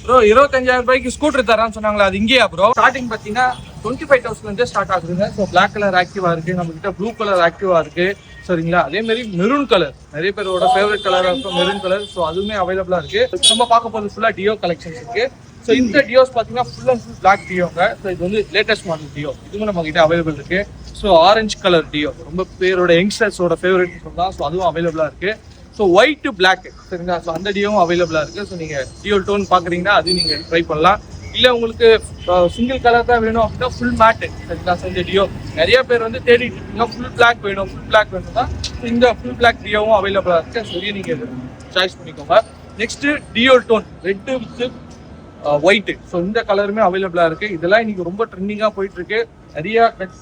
Bro 25,000 ரூபாய்க்கு scooter தரான்னு சொன்னாங்களா, அது இங்கேயா ப்ரோ? ஸ்டார்டிங் பார்த்தீங்கன்னா 25,000 ஸ்டார்ட் ஆகுதுங்க. ஸோ பிளாக் கலர் ஆக்டிவா இருக்கு, நம்ம கிட்ட ப்ளூ கலர் ஆக்டிவா இருக்கு, சரிங்களா? அதே மாதிரி மெரூன் கலர் நிறைய பேரோட ஃபேவரட் கலராக இருக்கும் மெரூன் கலர். ஸோ அதுவுமே அவைலபிளா இருக்கு. நம்ம பார்க்க போகிறது ஃபுல்லாக டியோ கலெக்ஷன்ஸ் இருக்கு. ஸோ இந்த டியோஸ் பார்த்தீங்கன்னா ஃபுல் அண்ட் ஃபுல் பிளாக் டியோங்க. ஸோ இது வந்து லேட்டஸ்ட் மாடல் டியோ, இதுவும் நம்ம கிட்ட அவைலபிள் இருக்கு. ஸோ ஆரஞ்சு கலர் டியோ ரொம்ப பேரோட யங்ஸ்டர்ஸோட ஃபேவரட் சொல்லலாம். ஸோ அதுவும் அவைலபிளா இருக்கு. ஸோ ஒயிட் பிளாக், சரிங்களா? ஸோ அந்த டியோவும் அவைலபிளா இருக்கு. ஸோ நீங்க டியோ டோன் பாக்குறீங்கன்னா அதையும் நீங்க ட்ரை பண்ணலாம். இல்லை உங்களுக்கு சிங்கிள் கலர் தான் வேணும் அப்படின்னா ஃபுல் மேட்டு, சரிங்களா? ஸோ இந்த டியோ நிறைய பேர் வந்து தேடிட்டு இருக்கீங்க, ஃபுல் பிளாக் வேணும், ஃபுல் பிளாக் வேணும்னா இந்த ஃபுல் பிளாக் டியோவும் அவைலபிளா இருக்கு. ஸோ நீங்க சாய்ஸ் பண்ணிக்கோங்க. Next duo tone red with white. So இந்த கலருமே அவைலபிளா இருக்கு. இதெல்லாம் இன்னைக்கு ரொம்ப ட்ரெண்டிங்கா போயிட்டு இருக்கு. நிறைய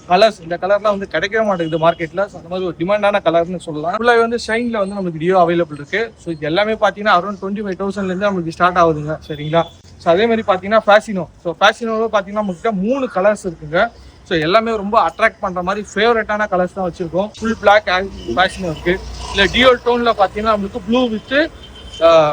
கலர்ஸ், இந்த கலர்லாம் வந்து கிடைக்கவே மாட்டேங்குது மார்க்கெட்ல. ஸோ அந்த மாதிரி ஒரு டிமாண்டான கலர்னு சொல்லலாம். ஃபுல்லாக வந்து ஷைன்ல வந்து நமக்கு டியோ அவைலபிள் இருக்கு. ஸோ இது எல்லாமே பார்த்தீங்கன்னா அரௌண்ட் 25,000 நமக்கு ஸ்டார்ட் ஆகுதுங்க, சரிங்களா? ஸோ அதே மாதிரி பார்த்தீங்கன்னா ஃபேசினோ. ஸோ ஃபேசினோவில் பார்த்தீங்கன்னா நம்மகிட்ட 3 கலர்ஸ் இருக்குங்க. ஸோ எல்லாமே ரொம்ப அட்ராக்ட் பண்ற மாதிரி ஃபேவரட்டான கலர்ஸ் தான் வச்சிருக்கோம். ஃபுல் பிளாக் ஃபேசினோ இருக்கு. இல்லை டியோ டோன்ல பார்த்தீங்கன்னா நம்மளுக்கு ப்ளூ வித்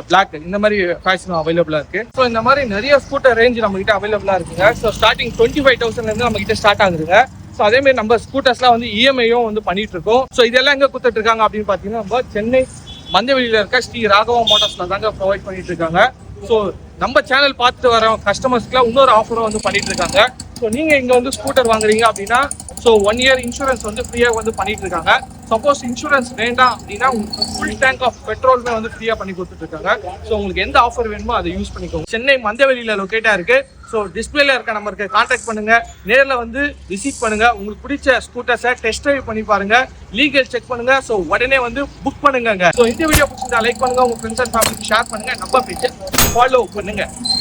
பிளாக் இந்த மாதிரி ஃபேஷன் அவைலபிளா இருக்கு. ஸோ இந்த மாதிரி நிறைய ஸ்கூட்டர் ரேஞ்ச் நம்ம கிட்ட அவைலபிளா இருக்குங்க. ஸோ ஸ்டார்டிங் 25,000 நம்ம கிட்ட ஸ்டார்ட் ஆகுதுங்க. ஸோ அதே மாதிரி நம்ம ஸ்கூட்டர்ஸ்லாம் வந்து இஎம்ஐயும் வந்து பண்ணிட்டு இருக்கோம். ஸோ இதெல்லாம் எங்க கொடுத்துட்டு இருக்காங்க அப்படின்னு பாத்தீங்கன்னா நம்ம சென்னை மந்தவெளியில இருக்க ஸ்ரீ ராகவா மோட்டார்ஸ்ல தாங்க ப்ரொவைட் பண்ணிட்டு இருக்காங்க. ஸோ நம்ம சேனல் பார்த்துட்டு வர கஸ்டமர்ஸ்க்குலாம் இன்னொரு ஆஃபரும் வந்து பண்ணிட்டு இருக்காங்க. ஸோ நீங்க இங்க வந்து ஸ்கூட்டர் வாங்குறீங்க அப்படின்னா ஸோ 1 இயர் இன்சூரன்ஸ் வந்து ஃப்ரீயாக வந்து பண்ணிட்டு இருக்காங்க. சப்போஸ் இன்சூரன்ஸ் வேண்டாம் அப்படின்னா உங்களுக்கு ஃபுல் டேங்க் ஆஃப் பெட்ரோலுமே வந்து ஃப்ரீயாக பண்ணி கொடுத்துட்டு இருக்காங்க. ஸோ உங்களுக்கு எந்த ஆஃபர் வேணுமோ அதை யூஸ் பண்ணிக்கோங்க. சென்னை மந்தவெளியில லொக்கேட்டா இருக்கு. ஸோ டிஸ்பிளேல இருக்க நம்பருக்கு கான்டாக்ட் பண்ணுங்க, நேரில் வந்து விசிட் பண்ணுங்க, உங்களுக்கு பிடிச்ச ஸ்கூட்டர்ஸை டெஸ்ட் ட்ரைவ் பண்ணி பாருங்க, லீகல் செக் பண்ணுங்க. ஸோ உடனே வந்து புக் பண்ணுங்க. ஸோ இந்த வீடியோ பிடிச்சிருந்தா லைக் பண்ணுங்க, உங்க ஃப்ரெண்ட்ஸ் அண்ட் ஃபேமிலிக்கு ஷேர் பண்ணுங்க, நம்ம பேஜை ஃபாலோ பண்ணுங்க.